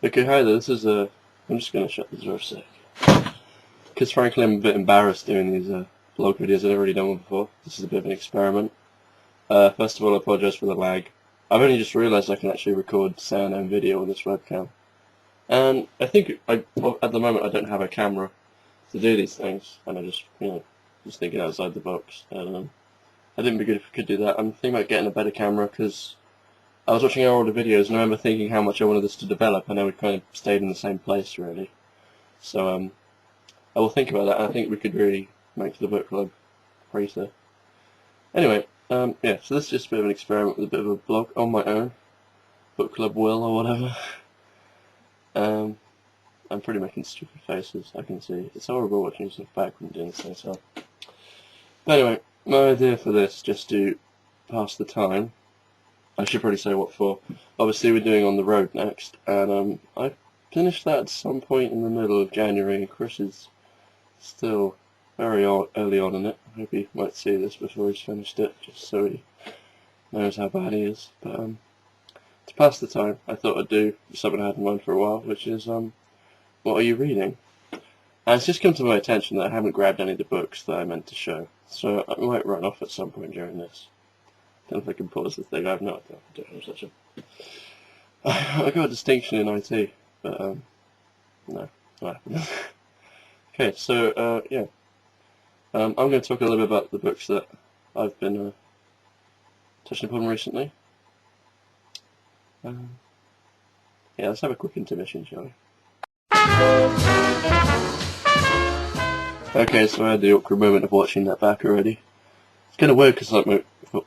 Okay, hi there, this is I'm just going to shut the door a sec. Because frankly I'm a bit embarrassed doing these vlog videos. I've never really done one before. This is a bit of an experiment. First of all, I apologise for the lag. I've only just realised I can actually record sound and video on this webcam. And I think, at the moment, I don't have a camera to do these things. And I just, just thinking outside the box. And I think it'd be good if we could do that. I'm thinking about getting a better camera because I was watching our older videos and I remember thinking how much I wanted this to develop. I know we kind of stayed in the same place really. So I will think about that, and I think we could really make the book club greater. Anyway, yeah, so this is just a bit of an experiment with a bit of a blog on my own. Book Club Will or whatever. I'm pretty making stupid faces, I can see. It's horrible watching yourself back when doing this myself. But anyway, my idea for this, just to pass the time, I should probably say what for. Obviously we're doing On the Road next, and I finished that at some point in the middle of January, and Chris is still very early on in it. I hope he might see this before he's finished it, just so he knows how bad he is. But to pass the time, I thought I'd do something I had in mind for a while, which is, what are you reading? And it's just come to my attention that I haven't grabbed any of the books that I meant to show, so I might run off at some point during this. I don't know if I can pause the thing. I have no idea. I'm such a... I got a distinction in IT, but no, not happening. Okay, so yeah, I'm going to talk a little bit about the books that I've been touching upon recently. Yeah, let's have a quick intermission, shall we? Okay, so I had the awkward moment of watching that back already. It's kind of weird because like my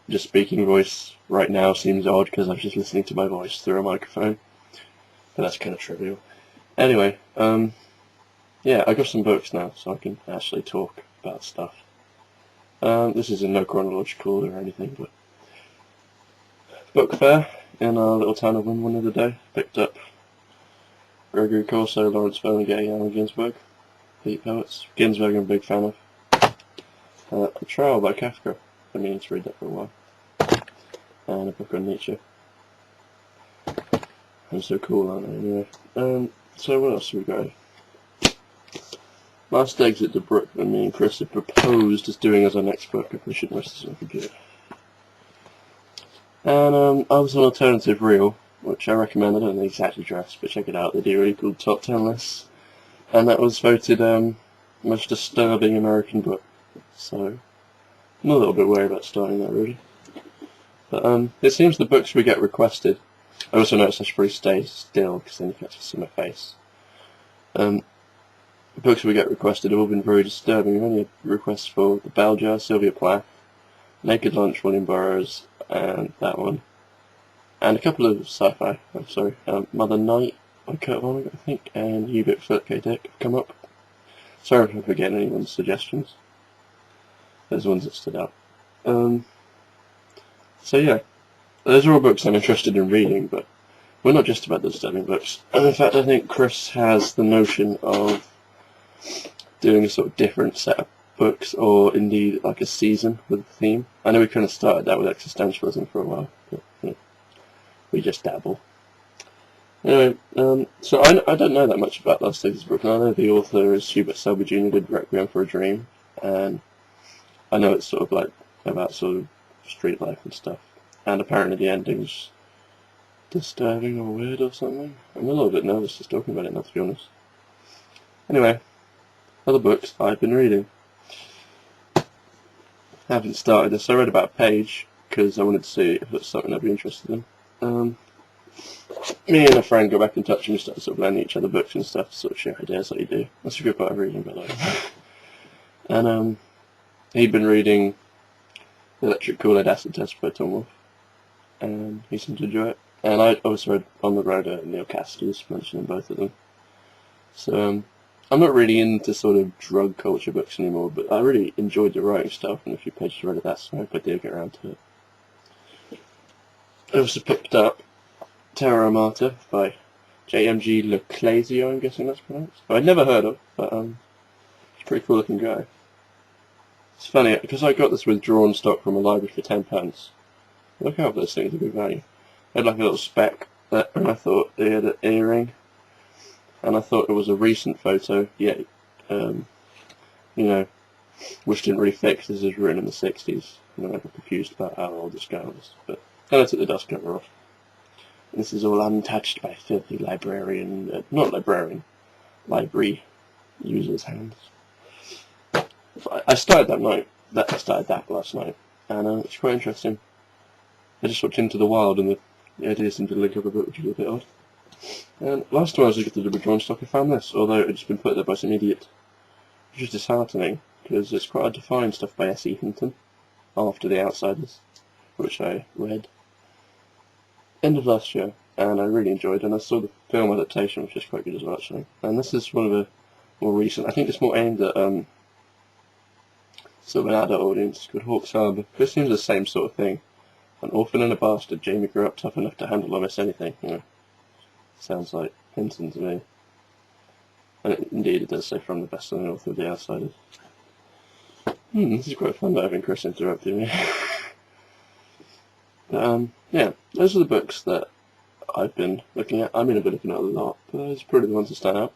just speaking voice right now seems odd because I'm just listening to my voice through a microphone, but that's kind of trivial. Anyway, yeah, I got some books now, so I can actually talk about stuff. This is in no chronological order or anything, but book fair in our little town of Wimbledon the other day. Picked up Gregory Corso, Lawrence Ferlinghetti, Allen Ginsberg, Pete Poets. Ginsberg I'm a big fan of. A Trial by Kafka. I've been meaning to read that for a while. And a book on Neitzche. I'm so cool, aren't I? Anyway, so what else have we got? Last Exit to Brooklyn, me and Chris have proposed as doing as our next book. I probably shouldn't rest this on the computer. And I was on Alternative Reel, which I recommend. I don't know the exact address, but check it out. They do really cool top 10 lists. And that was voted most disturbing American book. So I'm a little bit worried about starting that really. But it seems the books we get requested. I also noticed I should probably stay still because then you can actually see my face. The books we get requested have all been very disturbing. We've only had requests for The Bell Jar, Sylvia Plath, Naked Lunch, William Burroughs, and that one. And a couple of sci-fi, I'm sorry. Mother Night by Kerouac, I think, and Hubert have come up. Sorry if I'm forgetting anyone's suggestions. Those ones that stood out. So yeah, those are all books I'm interested in reading, but we're not just about the disturbing books. And in fact, I think Chris has the notion of doing a sort of different set of books, or indeed like a season with a theme. I know we kind of started that with existentialism for a while, but we just dabble. Anyway, so I don't know that much about Last Exit to Brooklyn. I know the author is Hubert Selby Jr. did Requiem for a Dream, and I know it's sort of like about sort of street life and stuff. And apparently the ending's disturbing or weird or something. I'm a little bit nervous just talking about it now, to be honest. Anyway, other books I've been reading. I haven't started this. I read about a page because I wanted to see if it's something I'd be interested in. Me and a friend got back in touch and we started sort of lending each other books and stuff to sort of share ideas like you do. That's a good part of reading, by the way. And he'd been reading The Electric Kool-Aid Acid Test by Tom Wolfe, and he seemed to enjoy it. And I also read On the Road at Neil Cassidy's, mentioning both of them. So I'm not really into sort of drug culture books anymore, but I really enjoyed the writing stuff and a few pages read of that, so I hope I do get around to it. I also picked up Terra Amata by J.M.G. Clézio, I'm guessing that's pronounced. I'd never heard of, but he's a pretty cool looking guy. It's funny, because I got this withdrawn stock from a library for £10. Look out for those things, a good value. It had like a little speck, and I thought they had an earring, and I thought it was a recent photo, yet, you know, which didn't really fit because this is written in the 60s, and I got confused about how old this guy was. But then I took the dust cover off. And this is all untouched by filthy librarian, library users' hands. I started that last night, and it's quite interesting. I just watched Into the Wild, and the idea seemed to link up a bit, which is a bit odd. And last time I was looking at the withdrawn stock, I found this, although it had just been put there by some idiot, which is disheartening, because it's quite hard to find stuff by S.E. Hinton, after The Outsiders, which I read end of last year, and I really enjoyed, and I saw the film adaptation, which is quite good as well, actually. And this is one of the more recent, I think it's more aimed at sort of an adult audience, called Hawk's Harbour. This seems the same sort of thing. An orphan and a bastard, Jamie grew up tough enough to handle almost anything, you know. Sounds like Hinton to me. And indeed it does say from the best-selling author of The Outsiders. This is quite fun, but having Chris interrupting me. Yeah, those are the books that I've been looking at. I've been looking at a lot, but those are probably the ones that stand out.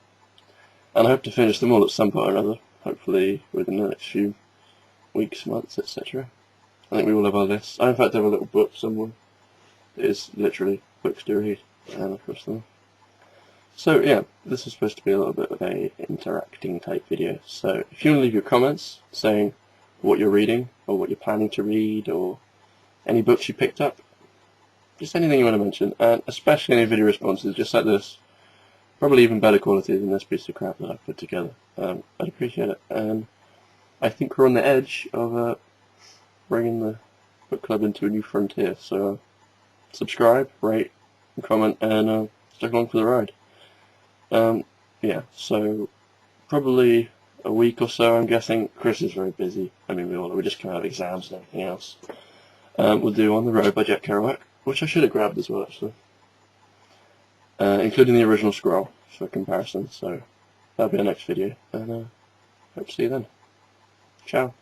And I hope to finish them all at some point or another, hopefully within the next few weeks, months, etc. I think we all have our lists. I in fact have a little book somewhere. It is literally books to read, and across them. So yeah, this is supposed to be a little bit of a interacting type video. So if you want to leave your comments saying what you're reading, or what you're planning to read, or any books you picked up, just anything you want to mention, and especially any video responses, just like this, probably even better quality than this piece of crap that I've put together. I'd appreciate it, and I think we're on the edge of bringing the book club into a new frontier, so subscribe, rate, and comment, and stick along for the ride. Yeah, so probably a week or so, I'm guessing. Chris is very busy. I mean, we just come out of exams and everything else. We'll do On the Road by Jack Kerouac, which I should have grabbed as well, actually. Including the original scroll for comparison, so that'll be our next video, and hope to see you then. Ciao.